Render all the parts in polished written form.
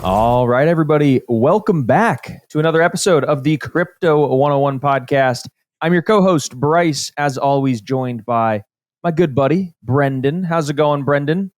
All right, everybody. Welcome back to another episode of the Crypto 101 podcast. I'm your co-host, Bryce, as always, joined by my good buddy, Brendan. How's it going, Brendan?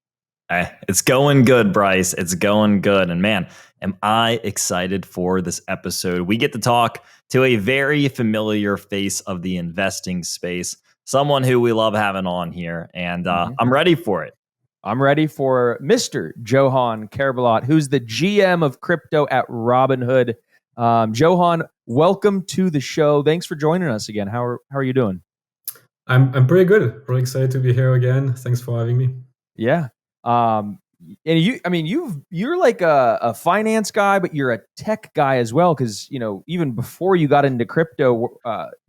It's going good, Bryce. It's going good. And man, am I excited for this episode. We get to talk to a very familiar face of the investing space, someone who we love having on here. And I'm ready for it. I'm ready for Mr. Johann Kerbrat, who's the GM of crypto at Robinhood. Johan, welcome to the show. Thanks for joining us again. How are you doing? I'm pretty good. Really excited to be here again. Thanks for having me. Yeah. And you're like a finance guy, but you're a tech guy as well. Because even before you got into crypto,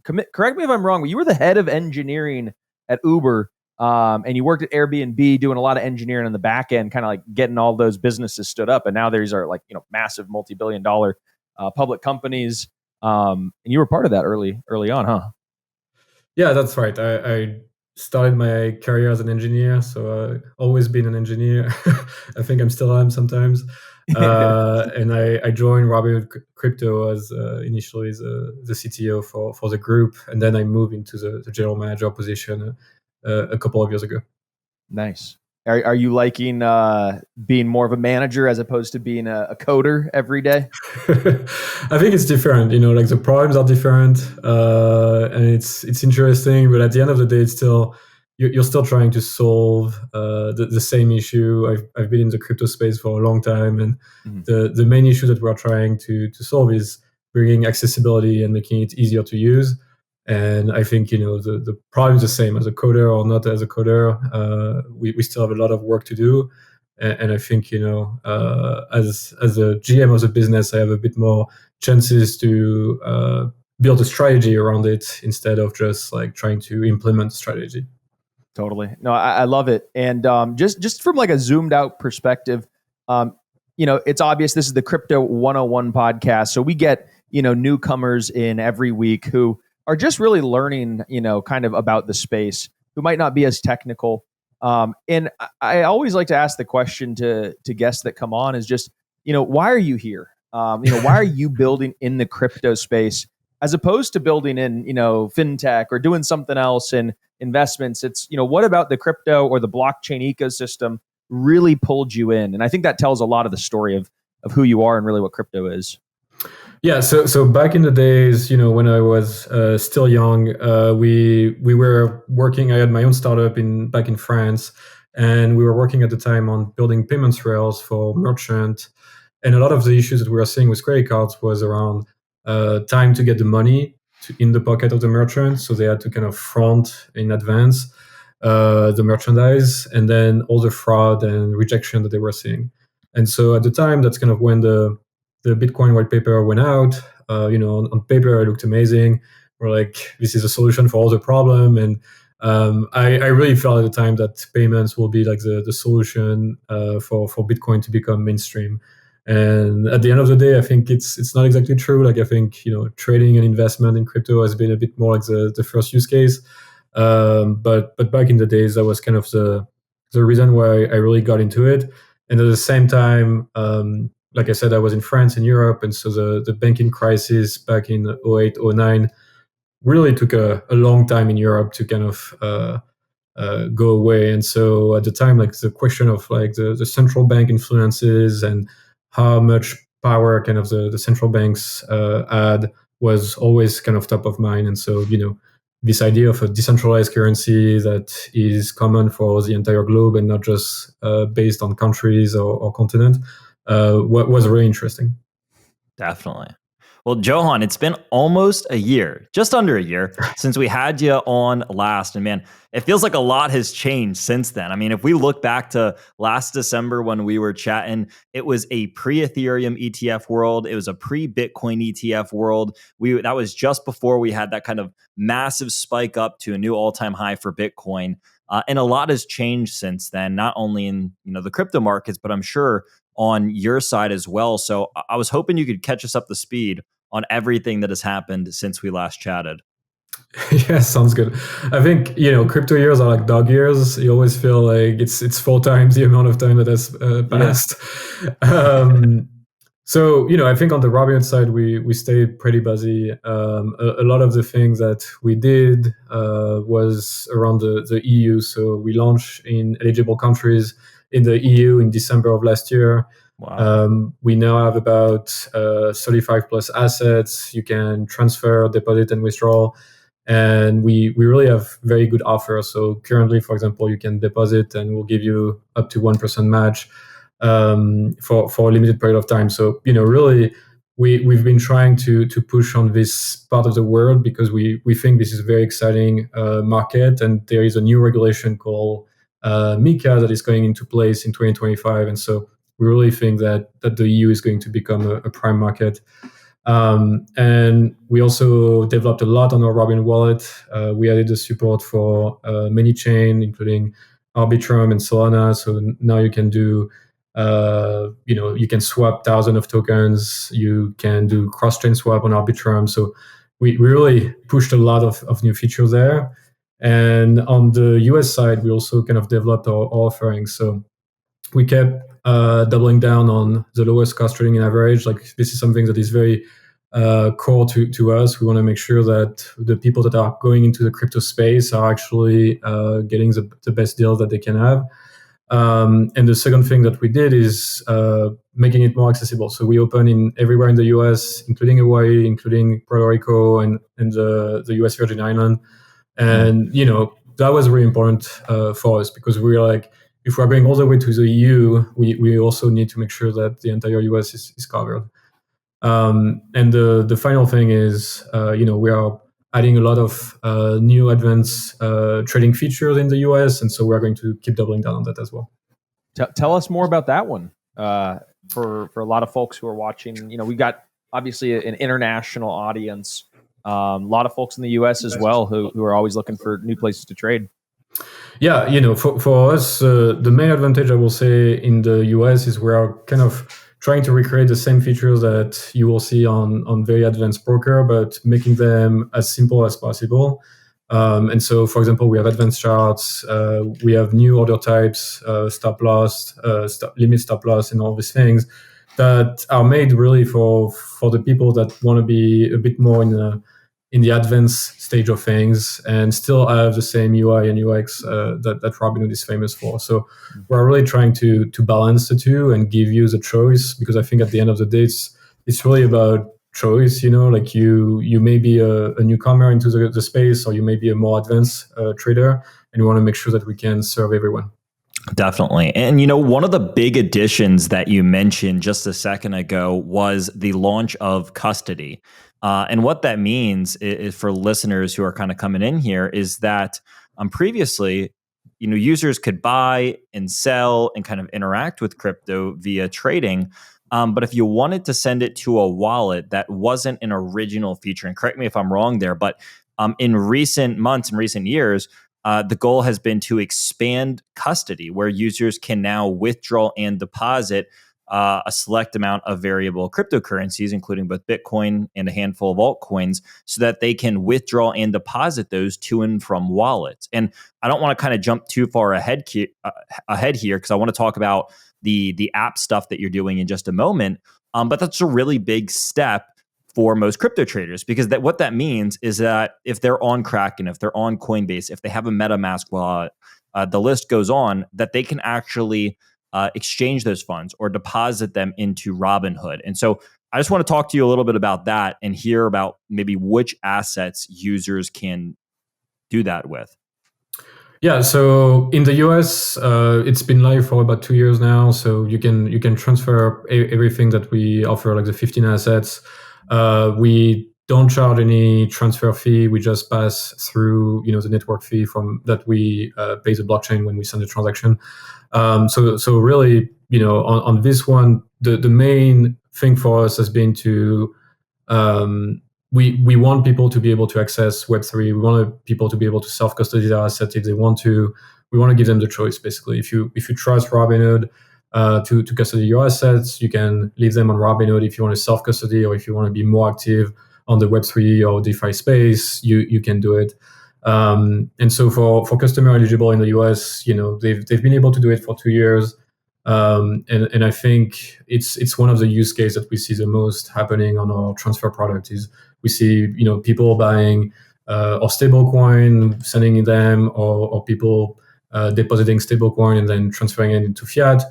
correct me if I'm wrong, but you were the head of engineering at Uber. And you worked at Airbnb doing a lot of engineering on the back end, kind of like getting all those businesses stood up. And now these are like, massive multi-billion-dollar public companies. And you were part of that early on, huh? Yeah, that's right. I started my career as an engineer, so always been an engineer. I think I'm still am sometimes. And I joined Robinhood Crypto as initially the CTO for the group. And then I moved into the general manager position a couple of years ago. Nice. Are you liking being more of a manager as opposed to being a coder every day? I think it's different. Like the problems are different, and it's interesting. But at the end of the day, it's still you're still trying to solve the same issue. I've been in the crypto space for a long time, and the main issue that we're trying to solve is bringing accessibility and making it easier to use. And I think, the problem is the same as a coder or not as a coder. We still have a lot of work to do. And I think, as a GM of the business, I have a bit more chances to build a strategy around it instead of just like trying to implement strategy. Totally. No, I love it. And just from like a zoomed out perspective, it's obvious this is the Crypto 101 podcast. So we get, newcomers in every week who are just really learning, kind of about the space, who might not be as technical. And I always like to ask the question to guests that come on is just, why are you here? Why are you building in the crypto space as opposed to building in, fintech or doing something else in investments? It's, what about the crypto or the blockchain ecosystem really pulled you in? And I think that tells a lot of the story of who you are and really what crypto is. Yeah, so back in the days, when I was still young, we were working. I had my own startup back in France, and we were working at the time on building payments rails for merchant. And a lot of the issues that we were seeing with credit cards was around time to get the money in the pocket of the merchant. So they had to kind of front in advance the merchandise, and then all the fraud and rejection that they were seeing. And so at the time, that's kind of when the Bitcoin white paper went out. On paper, it looked amazing. We're like, this is a solution for all the problem. And I really felt at the time that payments will be like the solution for Bitcoin to become mainstream. And at the end of the day, I think it's not exactly true. Like I think, trading and investment in crypto has been a bit more like the first use case. But back in the days, that was kind of the reason why I really got into it. And at the same time, like I said, I was in France and Europe, and so the banking crisis back in 2008, 2009 really took a long time in Europe to kind of go away. And so at the time, like the question of like the central bank influences and how much power kind of the central banks had was always kind of top of mind. And so, this idea of a decentralized currency that is common for the entire globe and not just based on countries or continent, what was really interesting. Definitely. Well, Johan, it's been almost a year, just under a year, since we had you on last. And man, it feels like a lot has changed since then. I mean, if we look back to last December when we were chatting, it was a pre-Ethereum ETF world. It was a pre-Bitcoin ETF world. That was just before we had that kind of massive spike up to a new all-time high for Bitcoin. And a lot has changed since then, not only in the crypto markets, but I'm sure on your side as well. So I was hoping you could catch us up to speed on everything that has happened since we last chatted. Yeah, sounds good. I think, crypto years are like dog years. You always feel like it's 4 times the amount of time that has passed. So, I think on the Robinhood side, we stayed pretty busy. A lot of the things that we did was around the EU. So we launched in eligible countries in the EU in December of last year. Wow. We now have about 35 plus assets. You can transfer, deposit, and withdraw. And we really have very good offers. So currently, for example, you can deposit and we'll give you up to 1% match for a limited period of time. So, really, we've been trying to push on this part of the world because we think this is a very exciting market, and there is a new regulation called MiCA that is going into place in 2025. And so we really think that the EU is going to become a prime market. And we also developed a lot on our Robin wallet. We added the support for many chain, including Arbitrum and Solana. So now you can do you can swap thousands of tokens. You can do cross-chain swap on Arbitrum. So we really pushed a lot of new features there. And on the US side, we also kind of developed our offerings. So we kept doubling down on the lowest cost trading in average. Like, this is something that is very core to us. We want to make sure that the people that are going into the crypto space are actually getting the best deal that they can have. And the second thing that we did is making it more accessible. So we open everywhere in the US, including Hawaii, including Puerto Rico, and the US Virgin Island. And, that was really important for us, because we were like, if we're going all the way to the EU, we also need to make sure that the entire US is covered. And the final thing is, we are adding a lot of new advanced trading features in the US, and so we're going to keep doubling down on that as well. Tell us more about that one for a lot of folks who are watching. We've got obviously an international audience, a lot of folks in the US as well who are always looking for new places to trade. Yeah, for us, the main advantage, I will say, in the US is we are kind of trying to recreate the same features that you will see on very advanced broker, but making them as simple as possible. And so, for example, we have advanced charts, we have new order types, stop loss, limit stop loss, and all these things that are made really for the people that want to be a bit more in the advanced stage of things and still have the same UI and UX that Robinhood is famous for. So we're really trying to balance the two and give you the choice, because I think at the end of the day, it's really about choice. Like you may be a newcomer into the space, or you may be a more advanced trader, and we want to make sure that we can serve everyone. Definitely. And, one of the big additions that you mentioned just a second ago was the launch of Custody. And what that means is, for listeners who are kind of coming in here, is that previously, users could buy and sell and kind of interact with crypto via trading. But if you wanted to send it to a wallet, that wasn't an original feature. And correct me if I'm wrong there, but in recent months and recent years, the goal has been to expand Custody, where users can now withdraw and deposit a select amount of variable cryptocurrencies, including both Bitcoin and a handful of altcoins, so that they can withdraw and deposit those to and from wallets. And I don't want to kind of jump too far ahead here, because I want to talk about the app stuff that you're doing in just a moment. But that's a really big step for most crypto traders, because what that means is that if they're on Kraken, if they're on Coinbase, if they have a MetaMask wallet, the list goes on, that they can actually exchange those funds or deposit them into Robinhood. And so I just want to talk to you a little bit about that and hear about maybe which assets users can do that with. Yeah, so in the US, it's been live for about 2 years now. So you can transfer everything that we offer, like the 15 assets. We don't charge any transfer fee. We just pass through, the network fee from that we pay the blockchain when we send a transaction. So really, on this one, the main thing for us has been to we want people to be able to access Web3. We want people to be able to self-custody their assets if they want to. We want to give them the choice, basically. If you trust Robinhood to custody your assets, you can leave them on Robinhood. If you want to self-custody, or if you want to be more active on the Web3 or DeFi space, you can do it. And so for customer eligible in the US, they've been able to do it for 2 years. And I think it's one of the use cases that we see the most happening on our transfer product. Is we see people buying or stable coin, sending them, or people depositing stable coin and then transferring it into fiat,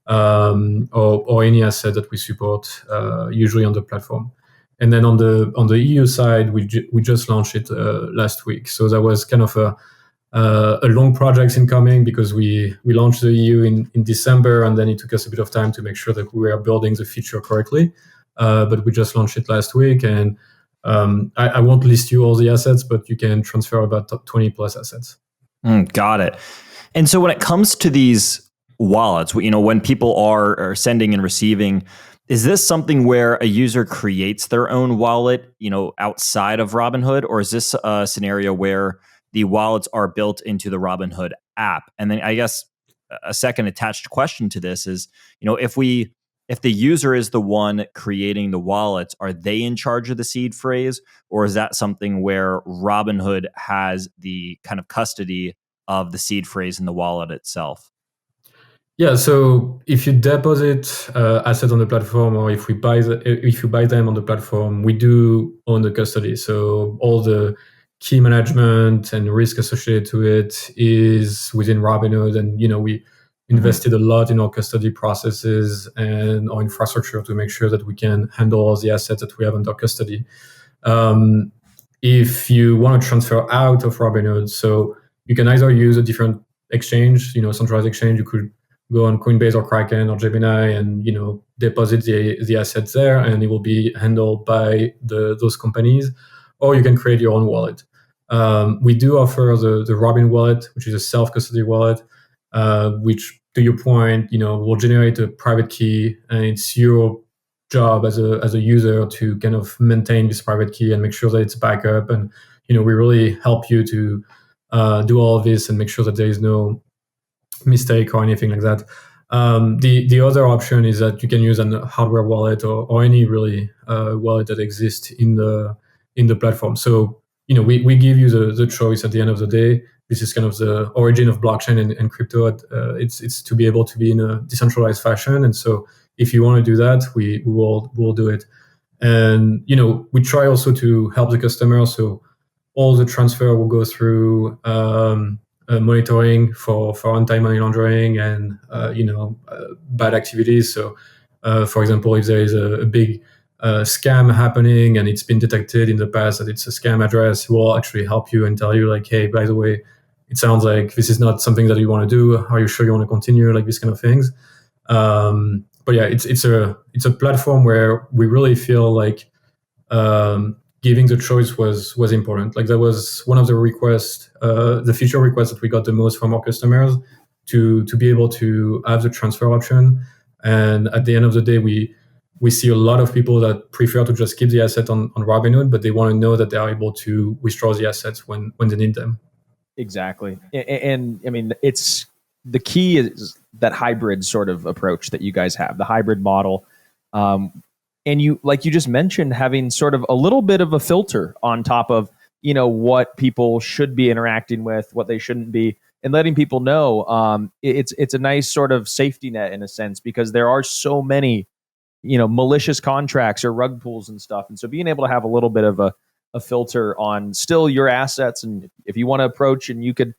or any asset that we support usually on the platform. And then on the EU side, we just launched it last week. So that was kind of a long project incoming, because we launched the EU in December, and then it took us a bit of time to make sure that we were building the feature correctly. But we just launched it last week, and I won't list you all the assets, but you can transfer about 20 plus assets. Got it. And so when it comes to these wallets, when people are sending and receiving, is this something where a user creates their own wallet, outside of Robinhood, or is this a scenario where the wallets are built into the Robinhood app? And then I guess a second attached question to this is, if the user is the one creating the wallets, are they in charge of the seed phrase, or is that something where Robinhood has the kind of custody of the seed phrase in the wallet itself? Yeah, so if you deposit assets on the platform, or if you buy them on the platform, we do own the custody. So all the key management and risk associated to it is within Robinhood, and we invested a lot in our custody processes and our infrastructure to make sure that we can handle all the assets that we have under custody. If you want to transfer out of Robinhood, so you can either use a different exchange, centralized exchange. You could go on Coinbase or Kraken or Gemini and deposit the assets there, and it will be handled by those companies. Or you can create your own wallet. We do offer the Robin wallet, which is a self-custody wallet, which, to your point, will generate a private key, and it's your job as a user to kind of maintain this private key and make sure that it's backup. And we really help you to do all of this and make sure that there is no mistake or anything like that. The other option is that you can use a hardware wallet or any really wallet that exists in the platform. So we give you the choice at the end of the day. This is kind of the origin of blockchain and crypto. It's to be able to be in a decentralized fashion. And so if you want to do that, we'll do it. And we try also to help the customer. So all the transfer will go through monitoring for anti-money laundering and bad activities. So for example, if there is a big scam happening and it's been detected in the past that it's a scam address, we'll actually help you and tell you, like, hey, by the way, it sounds like this is not something that you want to do. Are you sure you want to continue? Like, these kind of things. But yeah, it's a platform where we really feel like giving the choice was important. Like, that was one of the requests, the feature requests that we got the most from our customers, to be able to have the transfer option. And at the end of the day, we see a lot of people that prefer to just keep the asset on Robinhood, but they want to know that they are able to withdraw the assets when they need them. Exactly. And I mean, it's the key is that hybrid sort of approach that you guys have, the hybrid model. And you, like you just mentioned, having sort of a little bit of a filter on top of, what people should be interacting with, what they shouldn't be, and letting people know it's a nice sort of safety net in a sense, because there are so many, malicious contracts or rug pulls and stuff. And so being able to have a little bit of a filter on still your assets, and if you want to approach, and you could,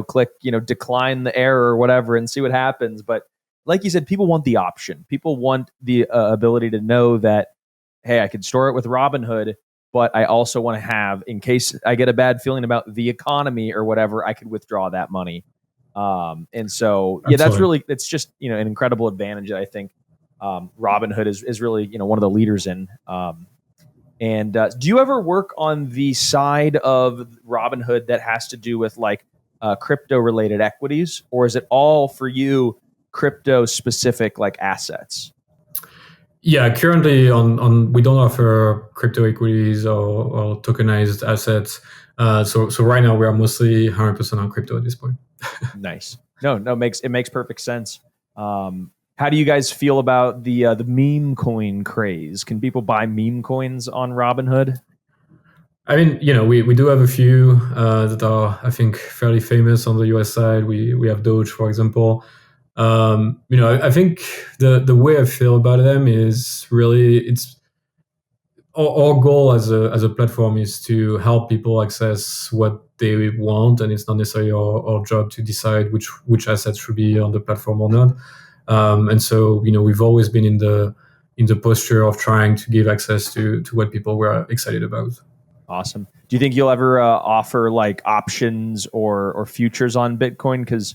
click, decline the error or whatever and see what happens. But like you said, people want the option. People want the ability to know that, hey, I can store it with Robinhood, but I also want to have, in case I get a bad feeling about the economy or whatever, I could withdraw that money. And so, yeah, it's just, an incredible advantage that I think Robinhood is really, one of the leaders in. And do you ever work on the side of Robinhood that has to do with like crypto related equities, or is it all for you crypto specific like assets? Yeah, currently on we don't offer crypto equities or tokenized assets. So right now we are mostly 100% on crypto at this point. Nice. No, it makes perfect sense. How do you guys feel about the meme coin craze? Can people buy meme coins on Robinhood? I mean, we do have a few that are, I think, fairly famous on the US side. We have Doge, for example. I think the way I feel about them is really it's our goal as a platform is to help people access what they want, and it's not necessarily our job to decide which assets should be on the platform or not. And so we've always been in the posture of trying to give access to what people were excited about. Awesome. Do you think you'll ever offer like options or futures on Bitcoin? Because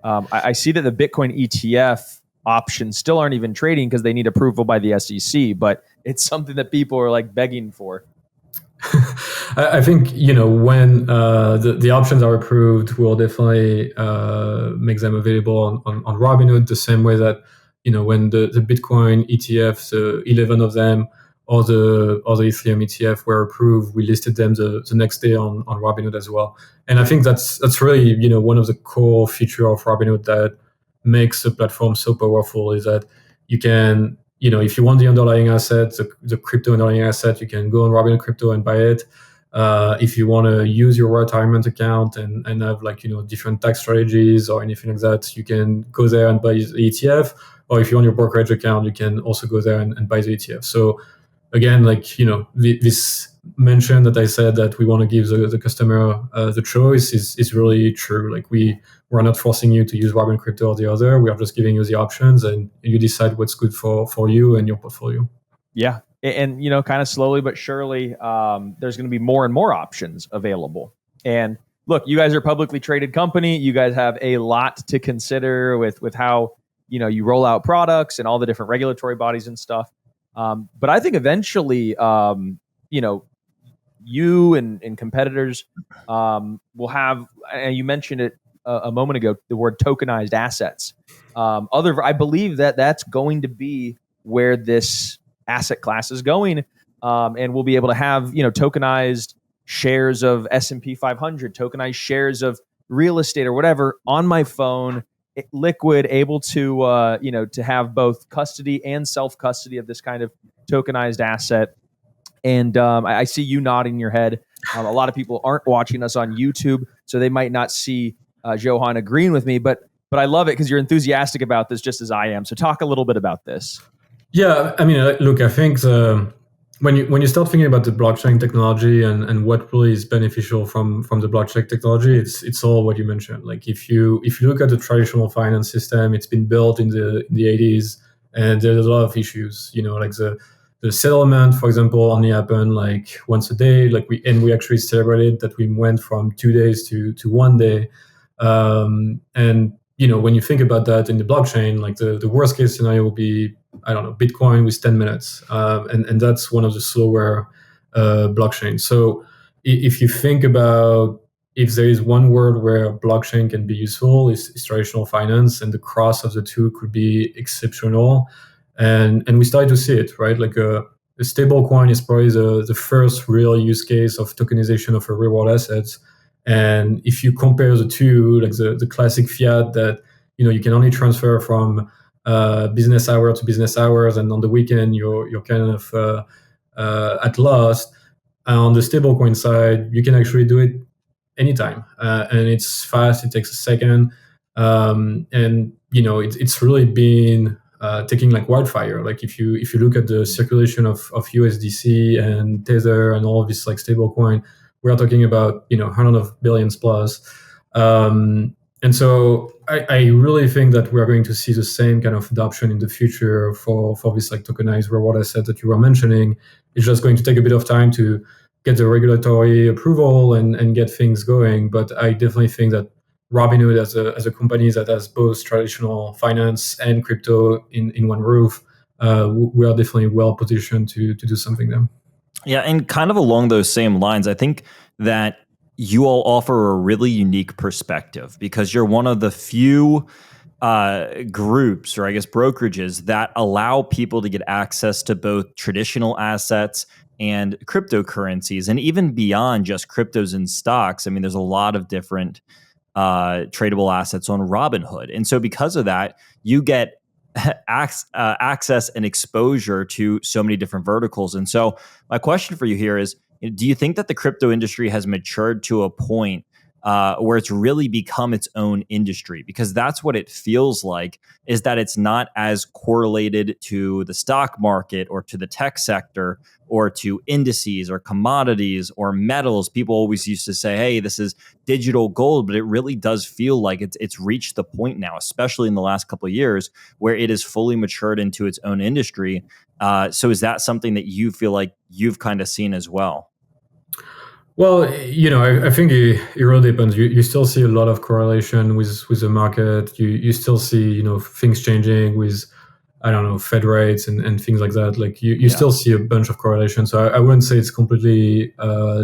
I see that the Bitcoin ETF options still aren't even trading because they need approval by the SEC, but it's something that people are like begging for. I think when the options are approved, we'll definitely make them available on Robinhood, the same way that when the Bitcoin ETFs, 11 of them, or the Ethereum ETF were approved, we listed them the next day on Robinhood as well. And I think that's really one of the core feature of Robinhood that makes the platform so powerful, is that you can if you want the underlying asset, the crypto underlying asset, you can go on Robinhood Crypto and buy it. If you want to use your retirement account and have different tax strategies or anything like that, you can go there and buy the ETF. Or if you want your brokerage account, you can also go there and buy the ETF. So again, this mention that I said that we want to give the customer the choice is really true. Like we're not forcing you to use Robinhood Crypto or the other. We are just giving you the options, and you decide what's good for you and your portfolio. Yeah. And, kind of slowly but surely, there's going to be more and more options available. And look, you guys are a publicly traded company. You guys have a lot to consider with how, you roll out products and all the different regulatory bodies and stuff. But I think eventually, you and competitors will have, and you mentioned it a moment ago, the word tokenized assets. I believe that's going to be where this asset class is going, and we'll be able to have tokenized shares of S&P 500, tokenized shares of real estate or whatever on my phone, liquid, able to to have both custody and self custody of this kind of tokenized asset. And I see you nodding your head. A lot of people aren't watching us on YouTube, so they might not see Johan agreeing with me, but I love it because you're enthusiastic about this just as I am. So talk a little bit about this. Yeah, I mean, look, I think when you start thinking about the blockchain technology and what really is beneficial from the blockchain technology, it's all what you mentioned. Like if you look at the traditional finance system, it's been built in the 80s, and there's a lot of issues. Like the settlement, for example, only happened like once a day. We actually celebrated that we went from 2 days to 1 day. And when you think about that in the blockchain, like the worst case scenario will be, I don't know, Bitcoin with 10 minutes. And that's one of the slower blockchains. So if you think about, if there is one word where blockchain can be useful, is traditional finance, and the cross of the two could be exceptional. And we started to see it, right? Like a stable coin is probably the first real use case of tokenization of a real world assets. And if you compare the two, like the classic fiat that you can only transfer from business hour to business hours, and on the weekend you're kind of at loss. On the stablecoin side, you can actually do it anytime, and it's fast. It takes a second, and it's really been taking like wildfire. Like if you look at the circulation of USDC and Tether and all of this like stablecoin, we are talking about hundreds of billions plus. And so I really think that we are going to see the same kind of adoption in the future for this like tokenized reward asset that you were mentioning. It's just going to take a bit of time to get the regulatory approval and get things going. But I definitely think that Robinhood as a company that has both traditional finance and crypto in one roof, we are definitely well positioned to do something there. Yeah, and kind of along those same lines, I think that you all offer a really unique perspective because you're one of the few groups, or I guess brokerages, that allow people to get access to both traditional assets and cryptocurrencies, and even beyond just cryptos and stocks. I mean, there's a lot of different tradable assets on Robinhood. And so because of that, you get access and exposure to so many different verticals. And so my question for you here is, do you think that the crypto industry has matured to a point where it's really become its own industry, because that's what it feels like, is that it's not as correlated to the stock market or to the tech sector or to indices or commodities or metals. People always used to say, hey, this is digital gold, but it really does feel like it's reached the point now, especially in the last couple of years, where it is fully matured into its own industry. So is that something that you feel like you've kind of seen as well? Well, I think it really depends. You still see a lot of correlation with the market. You still see, things changing with, I don't know, Fed rates and things like that. Like you still see a bunch of correlation. So I wouldn't say it's completely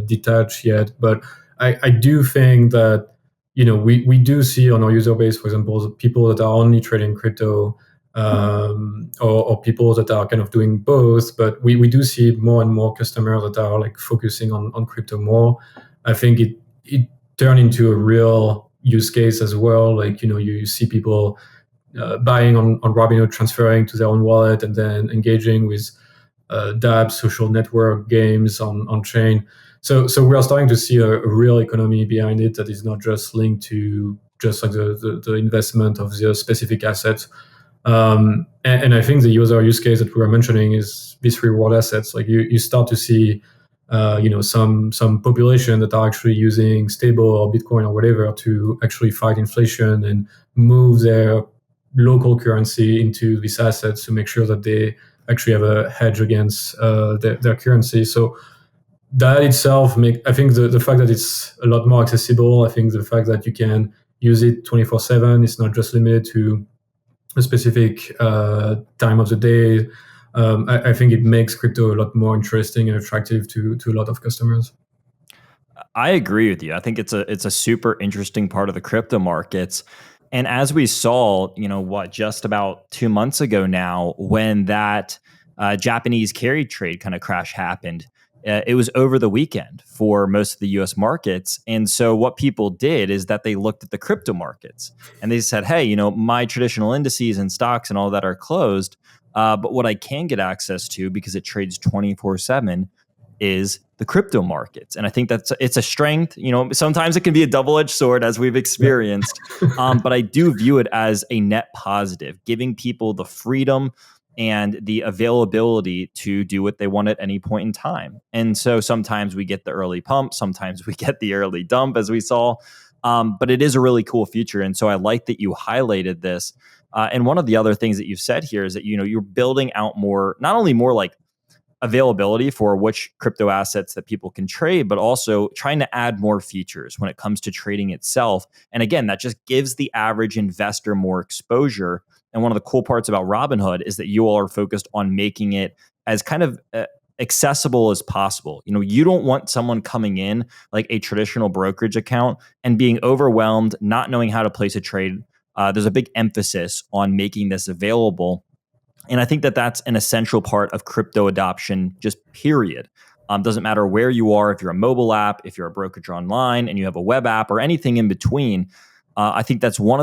detached yet, but I do think that, we do see on our user base, for example, the people that are only trading crypto, or people that are kind of doing both, but we do see more and more customers that are like focusing on crypto more. I think it turned into a real use case as well. Like, you see people buying on Robinhood, transferring to their own wallet, and then engaging with dApps, social network, games on chain. So we are starting to see a real economy behind it that is not just linked to just like the investment of the specific assets. And I think the user use case that we were mentioning is these reward assets. Like you start to see, some population that are actually using stable or Bitcoin or whatever to actually fight inflation and move their local currency into these assets to make sure that they actually have a hedge against their currency. So that itself I think the fact that it's a lot more accessible, I think the fact that you can use it 24/7, it's not just limited to a specific time of the day. I think it makes crypto a lot more interesting and attractive to a lot of customers. I agree with you. I think it's a super interesting part of the crypto markets. And as we saw, just about 2 months ago now, when that Japanese carry trade kind of crash happened, it was over the weekend for most of the US markets. And so what people did is that they looked at the crypto markets and they said, hey, my traditional indices and stocks and all that are closed. But what I can get access to, because it trades 24/7, is the crypto markets. And I think it's a strength. Sometimes it can be a double-edged sword, as we've experienced. But I do view it as a net positive, giving people the freedom and the availability to do what they want at any point in time. And so sometimes we get the early pump, sometimes we get the early dump, as we saw. But it is a really cool feature. And so I like that you highlighted this. And one of the other things that you've said here is that, you're building out not only more like availability for which crypto assets that people can trade, but also trying to add more features when it comes to trading itself. And again, that just gives the average investor more exposure. And one of the cool parts about Robinhood is that you all are focused on making it as kind of accessible as possible. You don't want someone coming in like a traditional brokerage account and being overwhelmed, not knowing how to place a trade. There's a big emphasis on making this available. And I think that that's an essential part of crypto adoption, just period. Doesn't matter where you are, if you're a mobile app, if you're a brokerage online and you have a web app or anything in between. I think that's one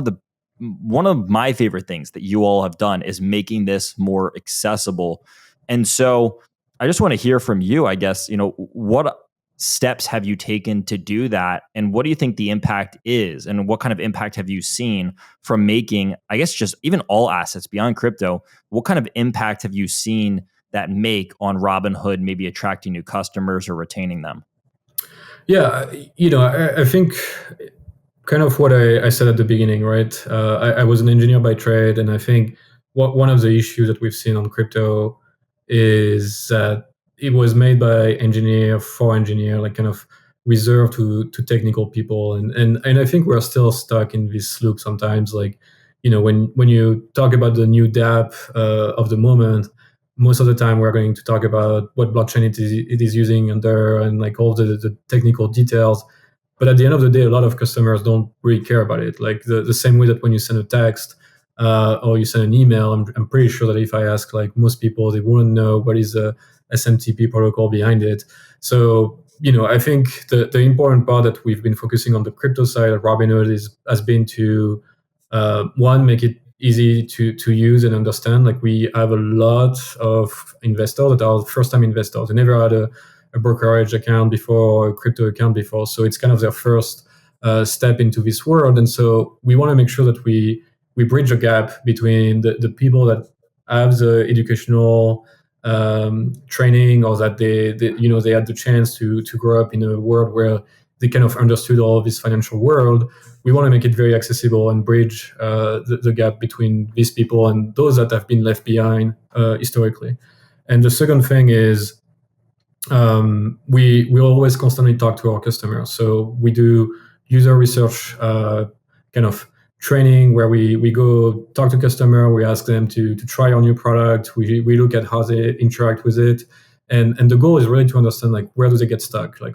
of my favorite things that you all have done, is making this more accessible. And so I just want to hear from you, I guess, what steps have you taken to do that? And what do you think the impact is? And what kind of impact have you seen from making, I guess, just even all assets beyond crypto? What kind of impact have you seen that make on Robinhood, maybe attracting new customers or retaining them? Yeah, I think kind of what I said at the beginning, right? I was an engineer by trade, and I think one of the issues that we've seen on crypto is that it was made by engineer for engineer, like kind of reserved to technical people, and I think we're still stuck in this loop sometimes. Like, when you talk about the new dApp of the moment, most of the time we're going to talk about what blockchain it is using under, and like all the technical details. But at the end of the day, a lot of customers don't really care about it. Like the same way that when you send a text or you send an email, I'm pretty sure that if I ask like most people, they wouldn't know what is the SMTP protocol behind it. So, I think the important part that we've been focusing on the crypto side of Robinhood has been to, one, make it easy to use and understand. Like, we have a lot of investors that are first-time investors. They never had a brokerage account before or a crypto account before. So it's kind of their first step into this world. And so we want to make sure that we bridge a gap between the people that have the educational training, or that they had the chance to grow up in a world where they kind of understood all of this financial world. We want to make it very accessible and bridge the gap between these people and those that have been left behind historically. And the second thing is we always constantly talk to our customers. So we do user research kind of training where we go talk to customer, we ask them to try our new product, we look at how they interact with it, and the goal is really to understand like where do they get stuck, like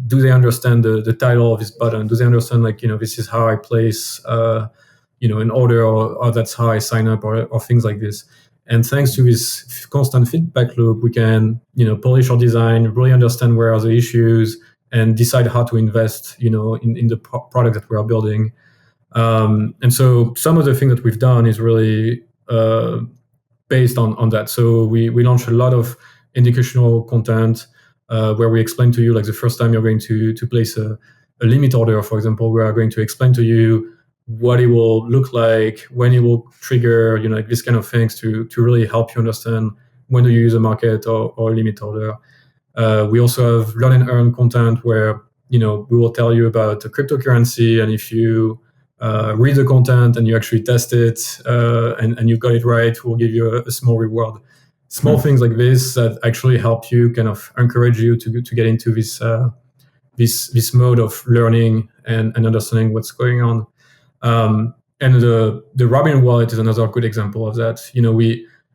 do they understand the title of this button, do they understand like this is how I place an order, or that's how I sign up, or things like this. And thanks to this constant feedback loop, we can polish our design, really understand where are the issues, and decide how to invest in the product that we are building. And so some of the things that we've done is really based on that. So we launched a lot of educational content where we explain to you, like the first time you're going to place a limit order, for example, we are going to explain to you what it will look like, when it will trigger, like this kind of things to really help you understand when do you use a market or a limit order. We also have learn and earn content where we will tell you about a cryptocurrency, and if you read the content and you actually test it and you got it right, we'll give you a small reward. Small things like this that actually help you, kind of encourage you to get into this mode of learning and understanding what's going on. And the Robinhood wallet is another good example of that.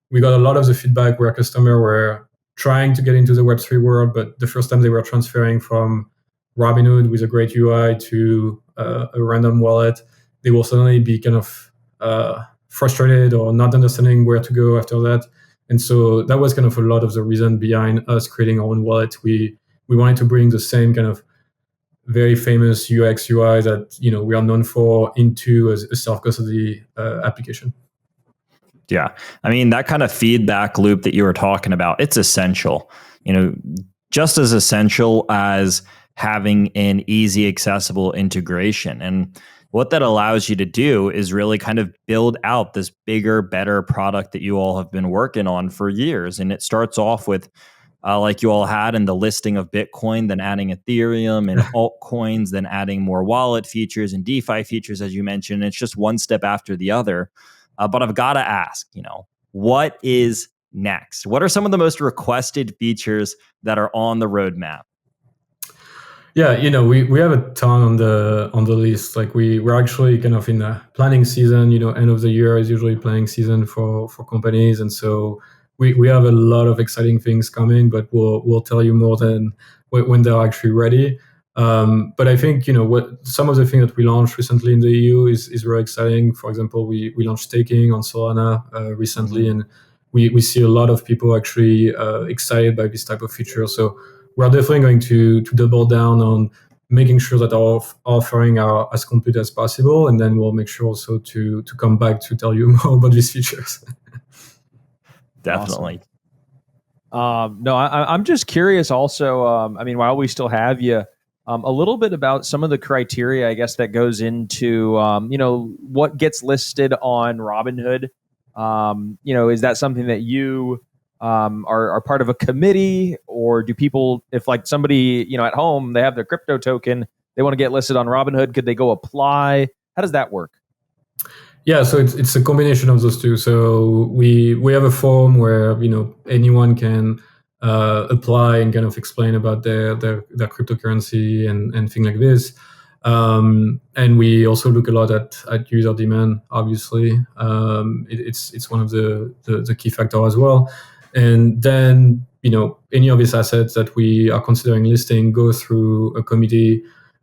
We got a lot of the feedback where customers were trying to get into the Web3 world, but the first time they were transferring from Robinhood with a great UI to a random wallet, they will suddenly be kind of frustrated or not understanding where to go after that. And so that was kind of a lot of the reason behind us creating our own wallet. We wanted to bring the same kind of very famous UX UI that we are known for into a self-custody application. Yeah, I mean, that kind of feedback loop that you were talking about, it's essential. Just as essential as having an easy, accessible integration. And what that allows you to do is really kind of build out this bigger, better product that you all have been working on for years. And it starts off with like you all had in the listing of Bitcoin, then adding Ethereum and altcoins, then adding more wallet features and DeFi features, as you mentioned. It's just one step after the other. But I've got to ask, what is next? What are some of the most requested features that are on the roadmap? Yeah, we have a ton on the list. Like we're actually kind of in a planning season. End of the year is usually planning season for companies, and so we have a lot of exciting things coming. But we'll tell you more than when they're actually ready. But I think what some of the things that we launched recently in the EU is very exciting. For example, we launched staking on Solana recently, and we see a lot of people actually excited by this type of feature. So we're definitely going to double down on making sure that our offering are as complete as possible, and then we'll make sure also to come back to tell you more about these features. Definitely. Awesome. No, I'm just curious also, while we still have you, a little bit about some of the criteria, I guess, that goes into, what gets listed on Robinhood. Is that something that you are part of a committee, or do people, if like somebody, at home, they have their crypto token, they want to get listed on Robinhood, could they go apply? How does that work? Yeah, so it's a combination of those two. So we have a form where anyone can apply and kind of explain about their cryptocurrency and things like this. And we also look a lot at user demand. Obviously, it's one of the key factors as well. And then any of these assets that we are considering listing go through a committee.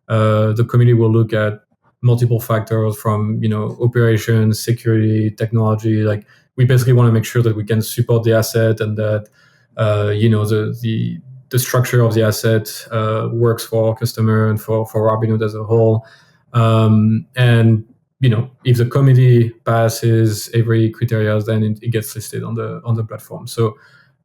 The committee will look at multiple factors from operations, security, technology. Like we basically want to make sure that we can support the asset and that the structure of the asset works for our customer and for Robinhood as a whole. And if the committee passes every criteria, then it gets listed on the platform. So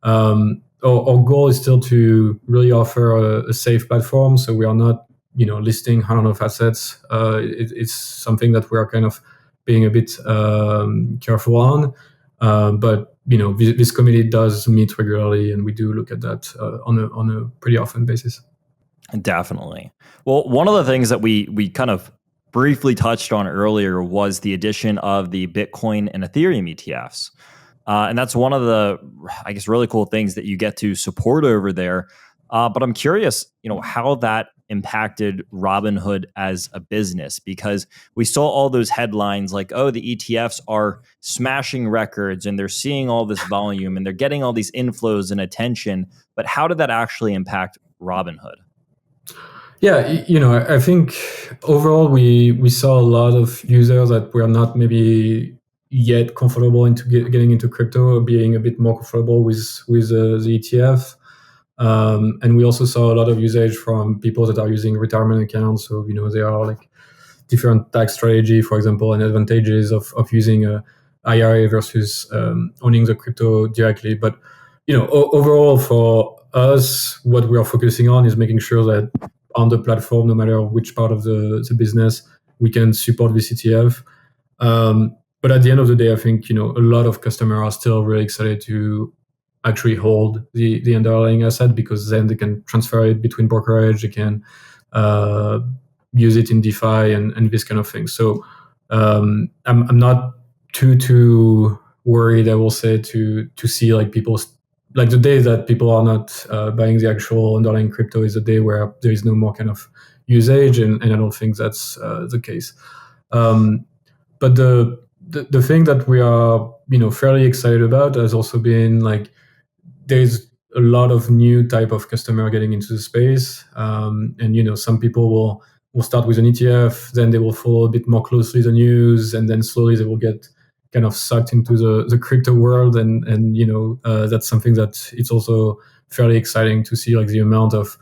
our goal is still to really offer a safe platform. So we are not listing on-off assets. It's something that we are kind of being a bit careful on. But this committee does meet regularly, and we do look at that on a pretty often basis. Definitely. Well, one of the things that we kind of briefly touched on earlier was the addition of the Bitcoin and Ethereum ETFs. And that's one of the, I guess, really cool things that you get to support over there. But I'm curious, how that impacted Robinhood as a business, because we saw all those headlines like, oh, the ETFs are smashing records and they're seeing all this volume and they're getting all these inflows and attention. But how did that actually impact Robinhood? Yeah, I think overall we saw a lot of users that were not maybe yet comfortable into getting into crypto, being a bit more comfortable with the ETF. And we also saw a lot of usage from people that are using retirement accounts. So, there are like different tax strategy, for example, and advantages of using a IRA versus owning the crypto directly. But, overall for us, what we are focusing on is making sure that on the platform, no matter which part of the business, we can support this ETF. But at the end of the day, I think, a lot of customers are still really excited to actually hold the underlying asset, because then they can transfer it between brokerage, they can use it in DeFi and this kind of thing. So I'm not too worried, I will say, to see like people, like the day that people are not buying the actual underlying crypto is a day where there is no more kind of usage, and I don't think that's the case. But the thing that we are fairly excited about has also been like, there's a lot of new type of customer getting into the space, and some people will start with an ETF, then they will follow a bit more closely the news, and then slowly they will get kind of sucked into the crypto world, and that's something that it's also fairly exciting to see, like the amount of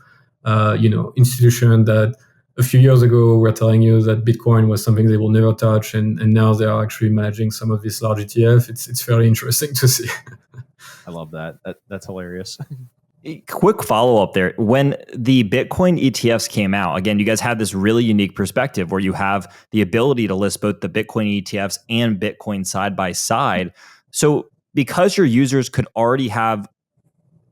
institution that a few years ago were telling you that Bitcoin was something they will never touch, and now they are actually managing some of this large ETF. It's fairly interesting to see. I love that. That's hilarious. Quick follow-up there. When the Bitcoin ETFs came out, again, you guys had this really unique perspective where you have the ability to list both the Bitcoin ETFs and Bitcoin side by side. So because your users could already have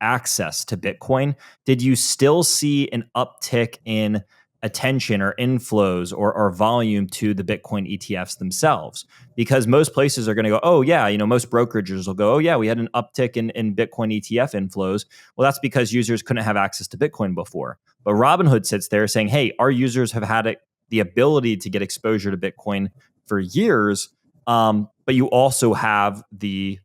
access to Bitcoin, did you still see an uptick in attention or inflows or volume to the Bitcoin ETFs themselves? Because most places are going to go, oh yeah, most brokerages will go, oh yeah, we had an uptick in Bitcoin ETF inflows. Well, that's because users couldn't have access to Bitcoin before. But Robinhood sits there saying, hey, our users have had the ability to get exposure to Bitcoin for years, but you also have the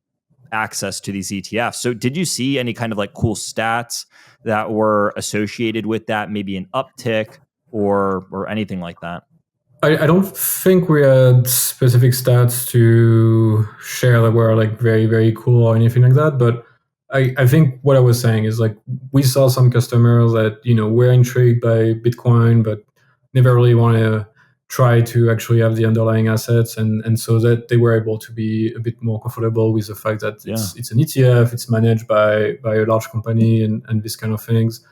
access to these ETFs. So did you see any kind of like cool stats that were associated with that, maybe an uptick or anything like that? I don't think we had specific stats to share that were like very, very cool or anything like that. But I think what I was saying is like, we saw some customers that, were intrigued by Bitcoin, but never really want to try to actually have the underlying assets. And so that they were able to be a bit more comfortable with the fact that it's an ETF, it's managed by a large company and these kind of things.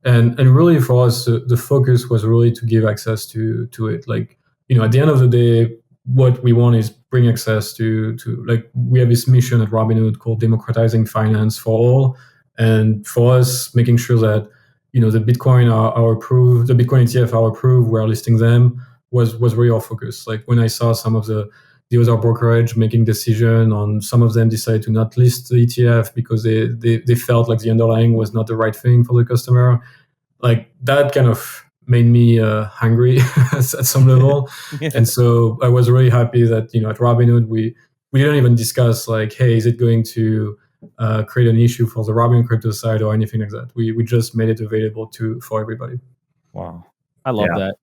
And really for us, the focus was really to give access to it. Like, at the end of the day, what we want is bring access to like, we have this mission at Robinhood called democratizing finance for all. And for us, making sure that, the Bitcoin are approved, the Bitcoin ETF are approved, we're listing them, was really our focus. Like when I saw some of the other brokerage making decision on, some of them decided to not list the ETF because they felt like the underlying was not the right thing for the customer. Like that kind of made me hungry at some level. And so I was really happy that, at Robinhood, we didn't even discuss like, hey, is it going to create an issue for the Robinhood crypto side or anything like that. We just made it available for everybody. Wow. I love that.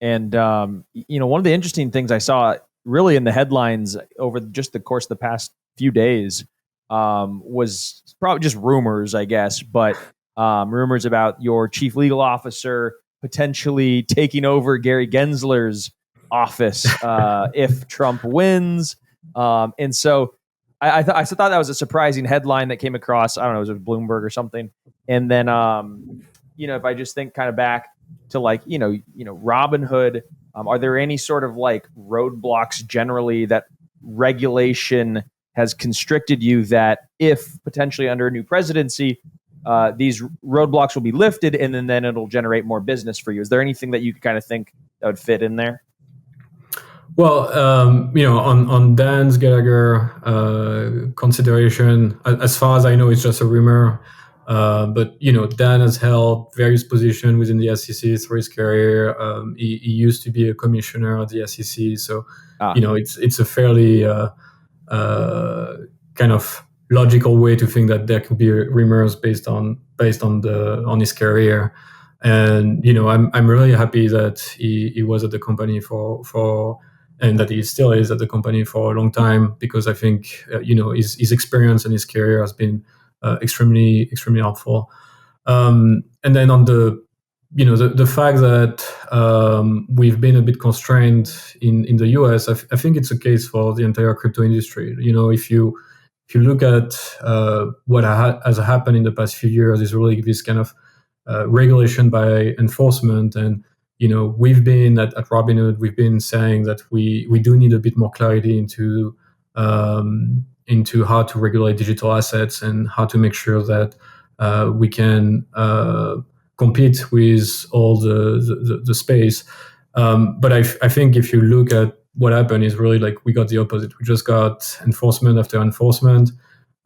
And, one of the interesting things I saw really in the headlines over just the course of the past few days was probably just rumors, I guess, but rumors about your chief legal officer potentially taking over Gary Gensler's office if Trump wins. And so I thought that was a surprising headline that came across. I don't know, it was Bloomberg or something. And then, if I just think kind of back, to like, Robinhood, are there any sort of like roadblocks generally that regulation has constricted you that if potentially under a new presidency, these roadblocks will be lifted and then it'll generate more business for you? Is there anything that you could kind of think that would fit in there? Well, on Dan's Gallagher consideration, as far as I know, it's just a rumor. But Dan has held various positions within the SEC through his career. He used to be a commissioner at the SEC, so it's a fairly kind of logical way to think that there could be rumors based on his career. And I'm really happy that he was at the company for and that he still is at the company for a long time, because I think his experience and his career has been extremely helpful. And then on the fact that we've been a bit constrained in the US, I think it's a case for the entire crypto industry. If you look at what has happened in the past few years, is really this kind of regulation by enforcement. And we've been at Robinhood, we've been saying that we do need a bit more clarity into how to regulate digital assets and how to make sure that we can compete with all the space. But I think if you look at what happened, is really like we got the opposite. We just got enforcement after enforcement.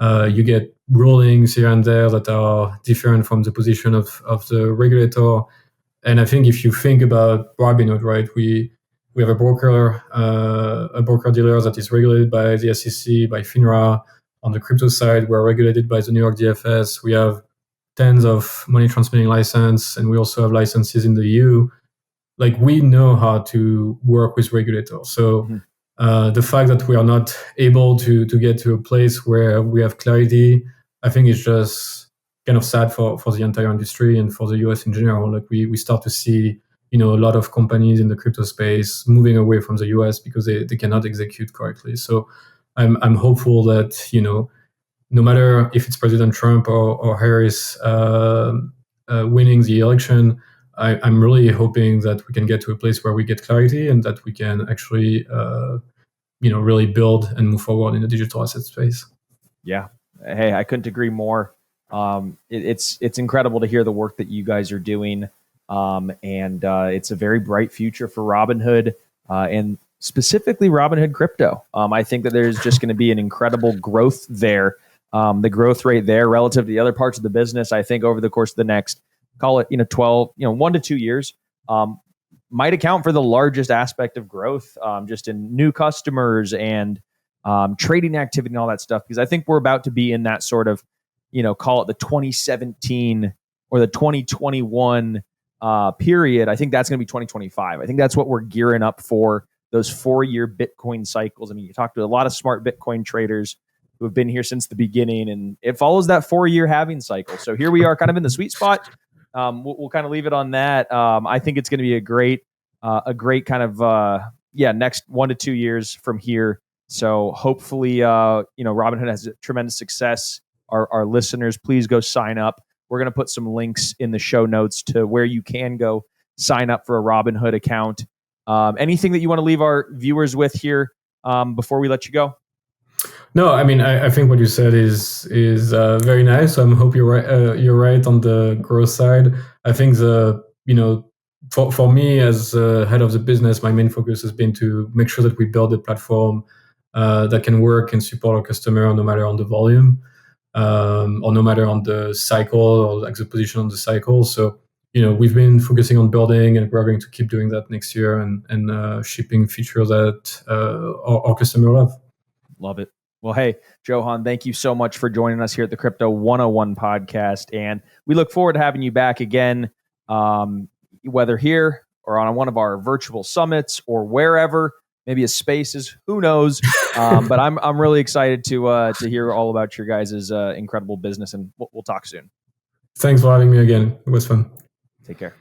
You get rulings here and there that are different from the position of the regulator. And I think if you think about Robinhood, right, we have a broker dealer that is regulated by the SEC, by FINRA. On the crypto side, we're regulated by the New York DFS. We have tens of money transmitting license, and we also have licenses in the EU. Like, we know how to work with regulators. So the fact that we are not able to get to a place where we have clarity, I think is just kind of sad for the entire industry and for the US in general. Like, we start to see a lot of companies in the crypto space moving away from the US because they cannot execute correctly. So I'm hopeful that no matter if it's President Trump or Harris winning the election, I'm really hoping that we can get to a place where we get clarity and that we can actually really build and move forward in the digital asset space. Yeah. Hey, I couldn't agree more. It's incredible to hear the work that you guys are doing. And it's a very bright future for Robinhood, and specifically Robinhood Crypto. I think that there's just going to be an incredible growth there. The growth rate there relative to the other parts of the business, I think over the course of the next, call it 1 to 2 years, might account for the largest aspect of growth, just in new customers and trading activity and all that stuff. Because I think we're about to be in that sort of, call it the 2017 or the 2021 period. I think that's going to be 2025. I think that's what we're gearing up for, those 4-year Bitcoin cycles. I mean, you talk to a lot of smart Bitcoin traders who have been here since the beginning, and it follows that 4-year halving cycle. So here we are kind of in the sweet spot. We'll kind of leave it on that. I think it's going to be a great kind of, next 1 to 2 years from here. So hopefully, Robinhood has tremendous success. Our listeners, please go sign up. We're going to put some links in the show notes to where you can go sign up for a Robinhood account. Anything that you want to leave our viewers with here before we let you go? No, I mean, I think what you said is very nice. So I hope you're right. You're right on the growth side. I think for me as head of the business, my main focus has been to make sure that we build a platform that can work and support our customer no matter on the volume or no matter on the cycle or like the position on the cycle. So we've been focusing on building, and we're going to keep doing that next year and shipping features that our customer love. Love it. Well, hey, Johan, thank you so much for joining us here at the Crypto 101 podcast. And we look forward to having you back again, whether here or on one of our virtual summits or wherever, maybe a Spaces, who knows? But I'm really excited to hear all about your guys' incredible business, and we'll talk soon. Thanks for having me again. It was fun. Take care.